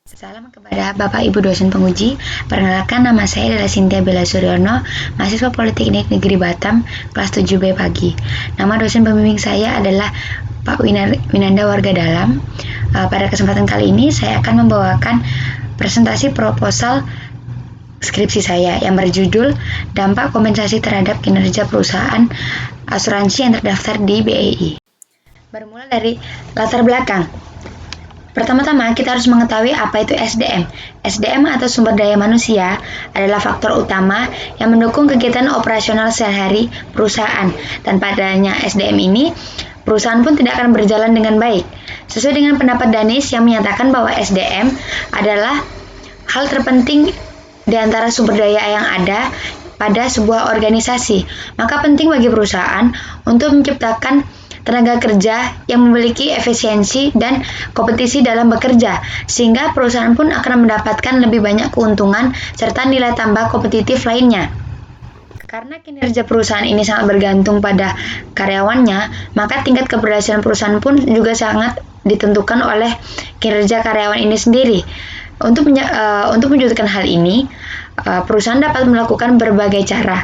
Salam kepada Bapak Ibu dosen penguji. Perkenalkan, nama saya adalah Cynthia Bella Suryono, mahasiswa Politeknik Negeri Batam, kelas 7B pagi. Nama dosen pembimbing saya adalah Pak Winanda Warga Dalam. Pada kesempatan kali ini saya akan membawakan presentasi proposal skripsi saya yang berjudul Dampak Kompensasi Terhadap Kinerja Perusahaan Asuransi yang Terdaftar di BEI. Bermula dari latar belakang. Pertama-tama, kita harus mengetahui apa itu SDM. SDM atau sumber daya manusia adalah faktor utama yang mendukung kegiatan operasional sehari-hari perusahaan. Tanpa adanya SDM ini, perusahaan pun tidak akan berjalan dengan baik. Sesuai dengan pendapat Danis yang menyatakan bahwa SDM adalah hal terpenting di antara sumber daya yang ada pada sebuah organisasi. Maka penting bagi perusahaan untuk menciptakan tenaga kerja yang memiliki efisiensi dan kompetisi dalam bekerja, sehingga perusahaan pun akan mendapatkan lebih banyak keuntungan serta nilai tambah kompetitif lainnya. Karena kinerja perusahaan ini sangat bergantung pada karyawannya, maka tingkat keberhasilan perusahaan pun juga sangat ditentukan oleh kinerja karyawan ini sendiri. Untuk mewujudkan hal ini, perusahaan dapat melakukan berbagai cara.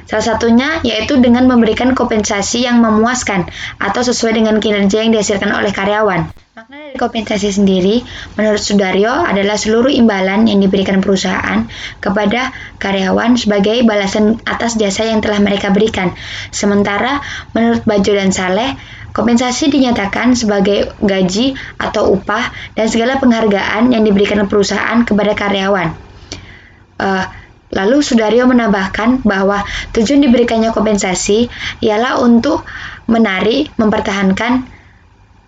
Salah satunya yaitu dengan memberikan kompensasi yang memuaskan atau sesuai dengan kinerja yang dihasilkan oleh karyawan. Makna dari kompensasi sendiri, menurut Sudaryo, adalah seluruh imbalan yang diberikan perusahaan kepada karyawan sebagai balasan atas jasa yang telah mereka berikan. Sementara, menurut Bajo dan Saleh, kompensasi dinyatakan sebagai gaji atau upah dan segala penghargaan yang diberikan perusahaan kepada karyawan. Lalu Sudaryo menambahkan bahwa tujuan diberikannya kompensasi ialah untuk menarik, mempertahankan,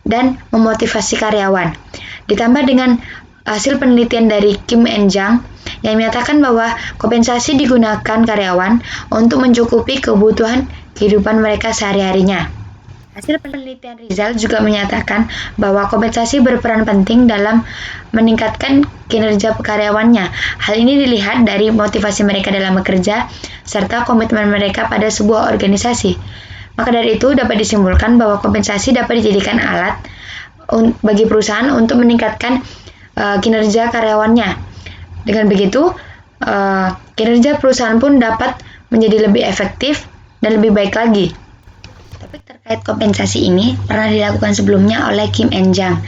dan memotivasi karyawan. Ditambah dengan hasil penelitian dari Kim and Jang yang menyatakan bahwa kompensasi digunakan karyawan untuk mencukupi kebutuhan kehidupan mereka sehari-harinya. Hasil penelitian Rizal juga menyatakan bahwa kompensasi berperan penting dalam meningkatkan kinerja karyawannya. Hal ini dilihat dari motivasi mereka dalam bekerja serta komitmen mereka pada sebuah organisasi. Maka dari itu dapat disimpulkan bahwa kompensasi dapat dijadikan alat bagi perusahaan untuk meningkatkan kinerja karyawannya. Dengan begitu, kinerja perusahaan pun dapat menjadi lebih efektif dan lebih baik lagi. Topik terkait kompensasi ini pernah dilakukan sebelumnya oleh Kim and Jang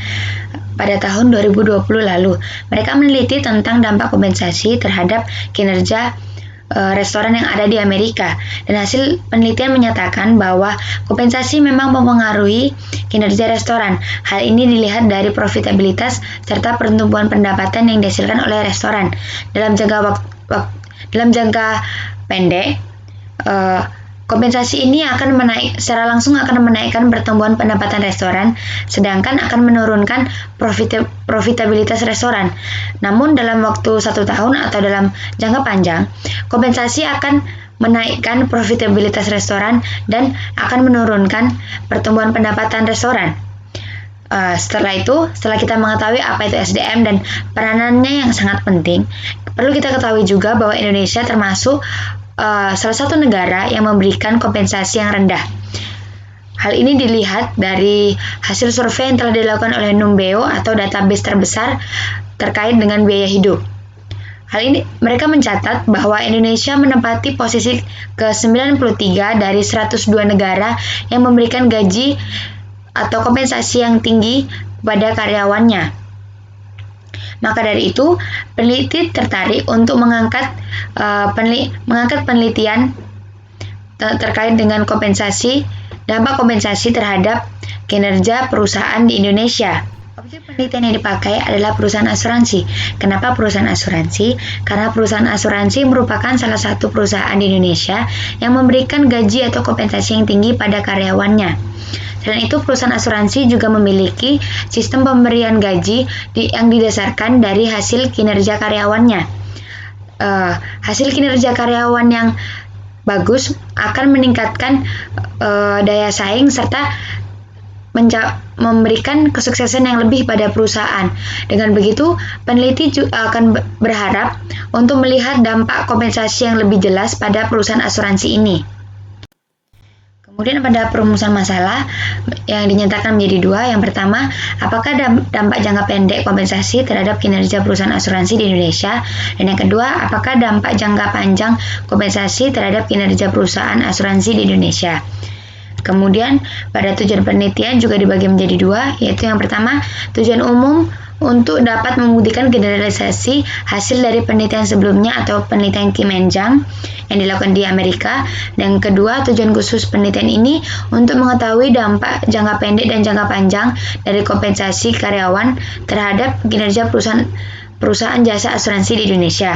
pada tahun 2020 lalu. Mereka meneliti tentang dampak kompensasi terhadap kinerja restoran yang ada di Amerika, dan hasil penelitian menyatakan bahwa kompensasi memang mempengaruhi kinerja restoran. Hal ini dilihat dari profitabilitas serta pertumbuhan pendapatan yang dihasilkan oleh restoran. Dalam jangka pendek, kompensasi ini secara langsung akan menaikkan pertumbuhan pendapatan restoran, sedangkan akan menurunkan profitabilitas restoran. Namun dalam waktu 1 tahun atau dalam jangka panjang, kompensasi akan menaikkan profitabilitas restoran dan akan menurunkan pertumbuhan pendapatan restoran. Setelah kita mengetahui apa itu SDM dan peranannya yang sangat penting, perlu kita ketahui juga bahwa Indonesia termasuk salah satu negara yang memberikan kompensasi yang rendah. Hal ini dilihat dari hasil survei yang telah dilakukan oleh Numbeo atau database terbesar terkait dengan biaya hidup. Hal ini mereka mencatat bahwa Indonesia menempati posisi ke-93 dari 102 negara yang memberikan gaji atau kompensasi yang tinggi kepada karyawannya. Maka dari itu, peneliti tertarik untuk mengangkat penelitian terkait dengan dampak kompensasi terhadap kinerja perusahaan di Indonesia. Objek penelitian yang dipakai adalah perusahaan asuransi. Kenapa perusahaan asuransi? Karena perusahaan asuransi merupakan salah satu perusahaan di Indonesia yang memberikan gaji atau kompensasi yang tinggi pada karyawannya. Selain itu, perusahaan asuransi juga memiliki sistem pemberian gaji yang didasarkan dari hasil kinerja karyawannya. Hasil kinerja karyawan yang bagus akan meningkatkan daya saing serta memberikan kesuksesan yang lebih pada perusahaan. Dengan begitu, peneliti akan berharap untuk melihat dampak kompensasi yang lebih jelas pada perusahaan asuransi ini. Kemudian pada perumusan masalah yang dinyatakan menjadi dua. Yang pertama, apakah dampak jangka pendek kompensasi terhadap kinerja perusahaan asuransi di Indonesia? Dan yang kedua, apakah dampak jangka panjang kompensasi terhadap kinerja perusahaan asuransi di Indonesia? Kemudian pada tujuan penelitian juga dibagi menjadi dua, yaitu yang pertama, tujuan umum untuk dapat membuktikan generalisasi hasil dari penelitian sebelumnya atau penelitian Kim and Jang yang dilakukan di Amerika. Dan kedua, tujuan khusus penelitian ini untuk mengetahui dampak jangka pendek dan jangka panjang dari kompensasi karyawan terhadap kinerja perusahaan jasa asuransi di Indonesia.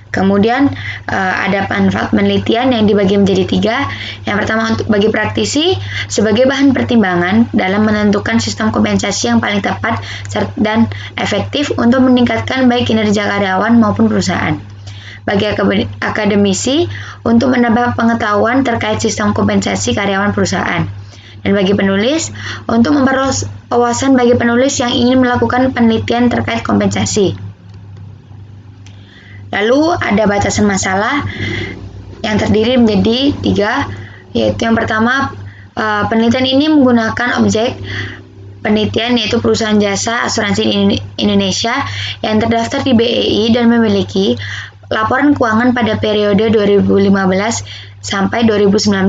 Kemudian ada manfaat penelitian yang dibagi menjadi tiga. Yang pertama, untuk bagi praktisi sebagai bahan pertimbangan dalam menentukan sistem kompensasi yang paling tepat dan efektif untuk meningkatkan baik kinerja karyawan maupun perusahaan. Bagi akademisi untuk menambah pengetahuan terkait sistem kompensasi karyawan perusahaan. Dan bagi penulis untuk memperluas wawasan bagi penulis yang ingin melakukan penelitian terkait kompensasi. Lalu ada batasan masalah yang terdiri menjadi tiga, yaitu yang pertama, penelitian ini menggunakan objek penelitian yaitu perusahaan jasa asuransi Indonesia yang terdaftar di BEI dan memiliki laporan keuangan pada periode 2015 sampai 2019.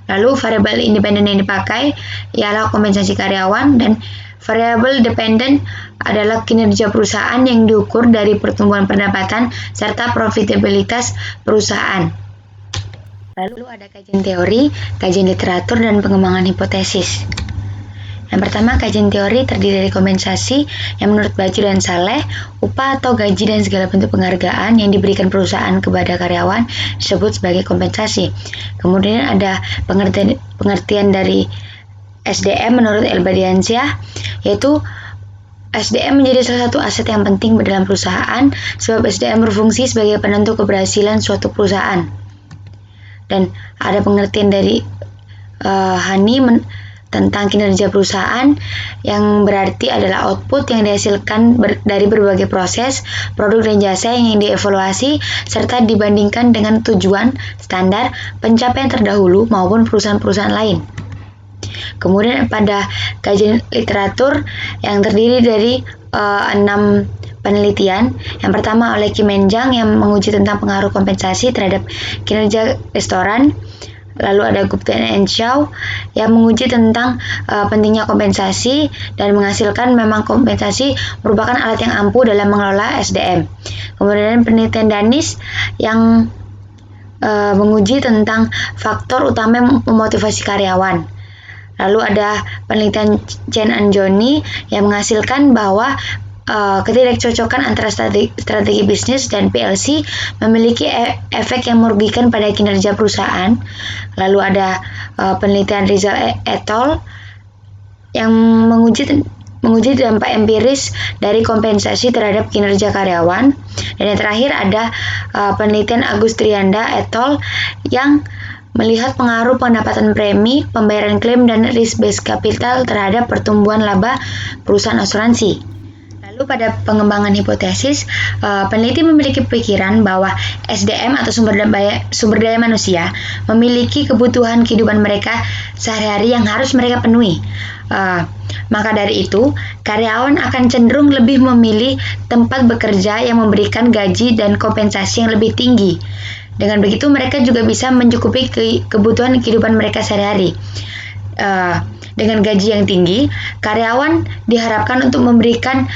Lalu variabel independen yang dipakai ialah kompensasi karyawan, dan variabel dependen adalah kinerja perusahaan yang diukur dari pertumbuhan pendapatan serta profitabilitas perusahaan. Lalu ada kajian teori, kajian literatur, dan pengembangan hipotesis. Yang pertama, kajian teori terdiri dari kompensasi yang menurut Baju dan Saleh, upah atau gaji dan segala bentuk penghargaan yang diberikan perusahaan kepada karyawan disebut sebagai kompensasi. Kemudian ada pengertian dari SDM menurut Elbadiansyah, yaitu SDM menjadi salah satu aset yang penting dalam perusahaan sebab SDM berfungsi sebagai penentu keberhasilan suatu perusahaan. Dan ada pengertian dari Hani tentang kinerja perusahaan yang berarti adalah output yang dihasilkan dari berbagai proses, produk dan jasa yang dievaluasi serta dibandingkan dengan tujuan, standar, pencapaian terdahulu maupun perusahaan-perusahaan lain. Kemudian pada kajian literatur yang terdiri dari 6 penelitian. Yang pertama oleh Kim and Jang yang menguji tentang pengaruh kompensasi terhadap kinerja restoran. Lalu ada Gupta and Shaw yang menguji tentang pentingnya kompensasi dan menghasilkan memang kompensasi merupakan alat yang ampuh dalam mengelola SDM. Kemudian penelitian Danis yang menguji tentang faktor utama memotivasi karyawan. Lalu ada penelitian Chen and Johnny yang menghasilkan bahwa ketidakcocokan antara strategi bisnis dan PLC memiliki efek yang merugikan pada kinerja perusahaan. Lalu ada penelitian Rizal et al. Yang menguji dampak empiris dari kompensasi terhadap kinerja karyawan. Dan yang terakhir ada penelitian Agus Trianda et al. Yang melihat pengaruh pendapatan premi, pembayaran klaim, dan risk-based capital terhadap pertumbuhan laba perusahaan asuransi. Lalu pada pengembangan hipotesis, peneliti memiliki pikiran bahwa SDM atau sumber daya manusia memiliki kebutuhan kehidupan mereka sehari-hari yang harus mereka penuhi. Maka dari itu, karyawan akan cenderung lebih memilih tempat bekerja yang memberikan gaji dan kompensasi yang lebih tinggi. Dengan begitu, mereka juga bisa mencukupi kebutuhan kehidupan mereka sehari-hari. Dengan gaji yang tinggi, karyawan diharapkan untuk memberikan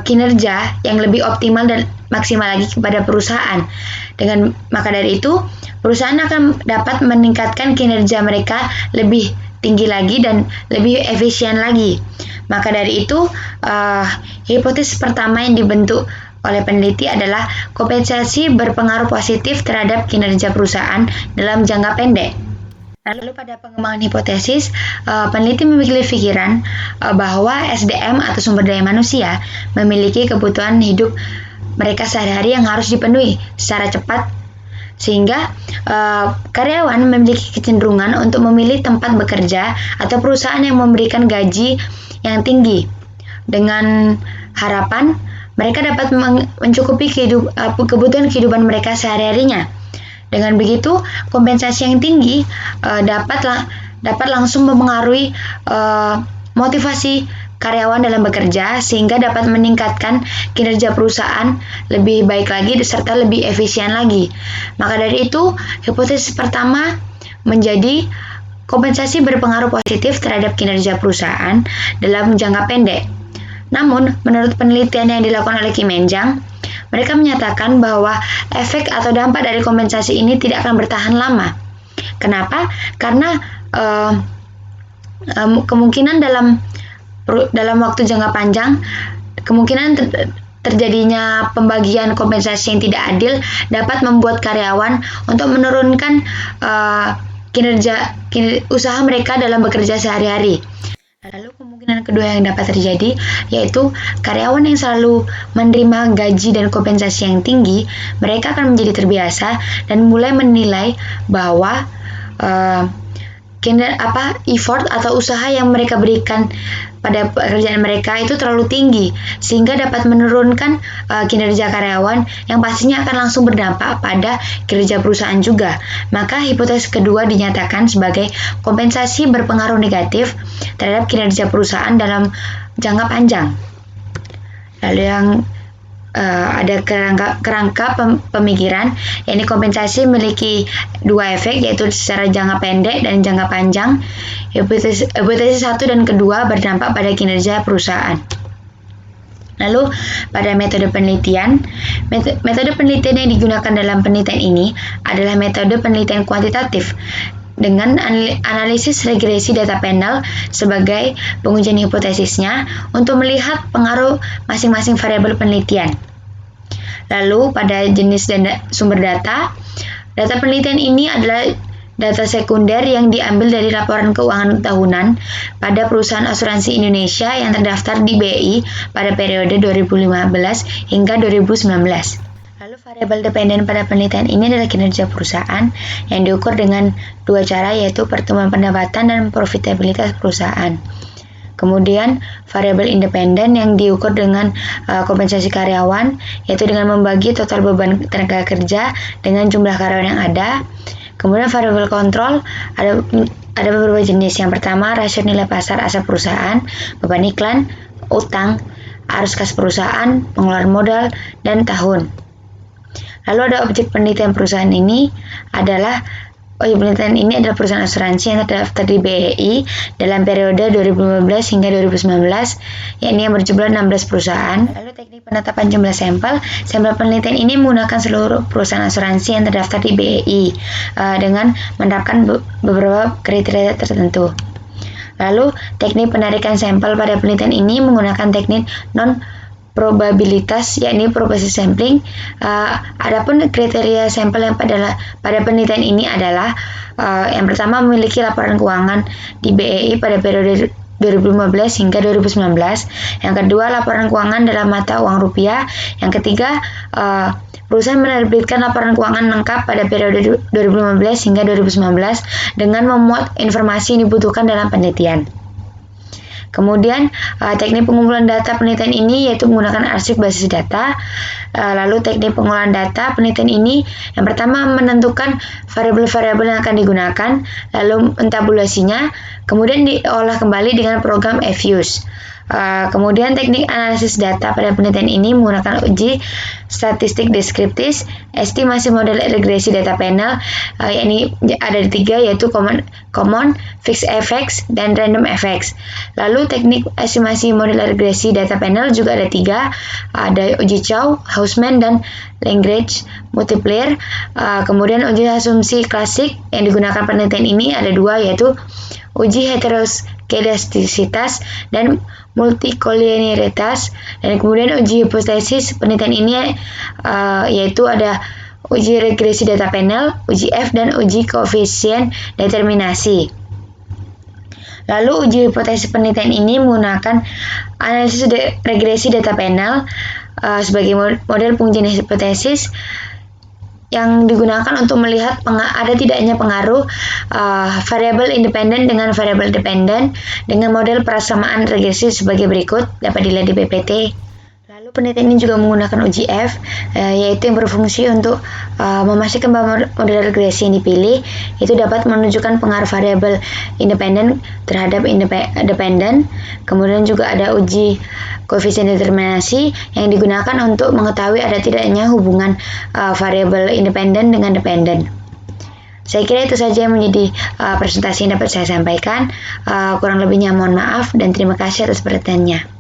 kinerja yang lebih optimal dan maksimal lagi kepada perusahaan. Maka dari itu, perusahaan akan dapat meningkatkan kinerja mereka lebih tinggi lagi dan lebih efisien lagi. Maka dari itu, hipotesis pertama yang dibentuk oleh peneliti adalah kompensasi berpengaruh positif terhadap kinerja perusahaan dalam jangka pendek. Lalu pada pengembangan hipotesis, peneliti memiliki pikiran bahwa SDM atau sumber daya manusia memiliki kebutuhan hidup mereka sehari-hari yang harus dipenuhi secara cepat, sehingga karyawan memiliki kecenderungan untuk memilih tempat bekerja atau perusahaan yang memberikan gaji yang tinggi dengan harapan mereka dapat mencukupi kebutuhan kehidupan mereka sehari-harinya. Dengan begitu, kompensasi yang tinggi dapat langsung mempengaruhi motivasi karyawan dalam bekerja, sehingga dapat meningkatkan kinerja perusahaan lebih baik lagi serta lebih efisien lagi. Maka dari itu, hipotesis pertama menjadi kompensasi berpengaruh positif terhadap kinerja perusahaan dalam jangka pendek. Namun, menurut penelitian yang dilakukan oleh Kim Enjang, mereka menyatakan bahwa efek atau dampak dari kompensasi ini tidak akan bertahan lama. Kenapa? Karena kemungkinan dalam waktu jangka panjang, kemungkinan terjadinya pembagian kompensasi yang tidak adil dapat membuat karyawan untuk menurunkan kinerja usaha mereka dalam bekerja sehari-hari. Lalu kemungkinan kedua yang dapat terjadi yaitu karyawan yang selalu menerima gaji dan kompensasi yang tinggi, mereka akan menjadi terbiasa dan mulai menilai bahwa effort atau usaha yang mereka berikan pada pekerjaan mereka itu terlalu tinggi, sehingga dapat menurunkan kinerja karyawan yang pastinya akan langsung berdampak pada kinerja perusahaan juga. Maka hipotesis kedua dinyatakan sebagai kompensasi berpengaruh negatif terhadap kinerja perusahaan dalam jangka panjang. Lalu yang ada kerangka pemikiran, yakni kompensasi memiliki dua efek, yaitu secara jangka pendek dan jangka panjang. Hipotesis satu dan kedua berdampak pada kinerja perusahaan. Lalu pada metode penelitian yang digunakan dalam penelitian ini adalah metode penelitian kuantitatif dengan analisis regresi data panel sebagai pengujian hipotesisnya untuk melihat pengaruh masing-masing variabel penelitian. Lalu pada jenis sumber data penelitian ini adalah data sekunder yang diambil dari laporan keuangan tahunan pada perusahaan asuransi Indonesia yang terdaftar di BI pada periode 2015 hingga 2019. Lalu variabel dependen pada penelitian ini adalah kinerja perusahaan yang diukur dengan dua cara, yaitu pertumbuhan pendapatan dan profitabilitas perusahaan. Kemudian variabel independen yang diukur dengan kompensasi karyawan, yaitu dengan membagi total beban tenaga kerja dengan jumlah karyawan yang ada. Kemudian variabel kontrol ada beberapa jenis. Yang pertama, rasio nilai pasar aset perusahaan, beban iklan, utang, arus kas perusahaan, pengeluaran modal, dan tahun. Lalu ada objek penelitian perusahaan ini adalah perusahaan asuransi yang terdaftar di BEI dalam periode 2015 hingga 2019, yakni yang berjumlah 16 perusahaan. Lalu teknik penetapan jumlah sampel penelitian ini menggunakan seluruh perusahaan asuransi yang terdaftar di BEI dengan menerapkan beberapa kriteria tertentu. Lalu teknik penarikan sampel pada penelitian ini menggunakan teknik probabilitas, yakni probability sampling. Adapun kriteria sampel yang pada penelitian ini adalah yang pertama, memiliki laporan keuangan di BEI pada periode 2015 hingga 2019. Yang kedua, laporan keuangan dalam mata uang rupiah. Yang ketiga, perusahaan menerbitkan laporan keuangan lengkap pada periode 2015 hingga 2019 dengan memuat informasi yang dibutuhkan dalam penelitian. Kemudian teknik pengumpulan data penelitian ini yaitu menggunakan arsip basis data. Lalu teknik pengolahan data penelitian ini yang pertama menentukan variabel-variabel yang akan digunakan, lalu mentabulasinya, kemudian diolah kembali dengan program EFUSE. Kemudian teknik analisis data pada penelitian ini menggunakan uji statistik deskriptif, estimasi model regresi data panel, yakni ada tiga, yaitu common, fixed effects, dan random effects. Lalu teknik estimasi model regresi data panel juga ada tiga, ada uji Chow, Hausman, dan Lagrange multiplier. Kemudian uji asumsi klasik yang digunakan penelitian ini ada dua, yaitu uji heteroskedastisitas dan multikolinearitas. Dan kemudian uji hipotesis penelitian ini yaitu ada uji regresi data panel, uji F, dan uji koefisien determinasi. Lalu uji hipotesis penelitian ini menggunakan analisis regresi data panel sebagai model pengujian hipotesis yang digunakan untuk melihat ada tidaknya pengaruh variabel independen dengan variabel dependen dengan model persamaan regresi sebagai berikut, dapat dilihat di PPT. Lalu Lalu penelitian ini juga menggunakan uji F, yaitu yang berfungsi untuk memastikan bahwa model regresi yang dipilih itu dapat menunjukkan pengaruh variabel independen terhadap dependen. Kemudian juga ada uji koefisien determinasi yang digunakan untuk mengetahui ada tidaknya hubungan variabel independen dengan dependen. Saya kira itu saja yang menjadi presentasi yang dapat saya sampaikan. Kurang lebihnya mohon maaf dan terima kasih atas perhatiannya.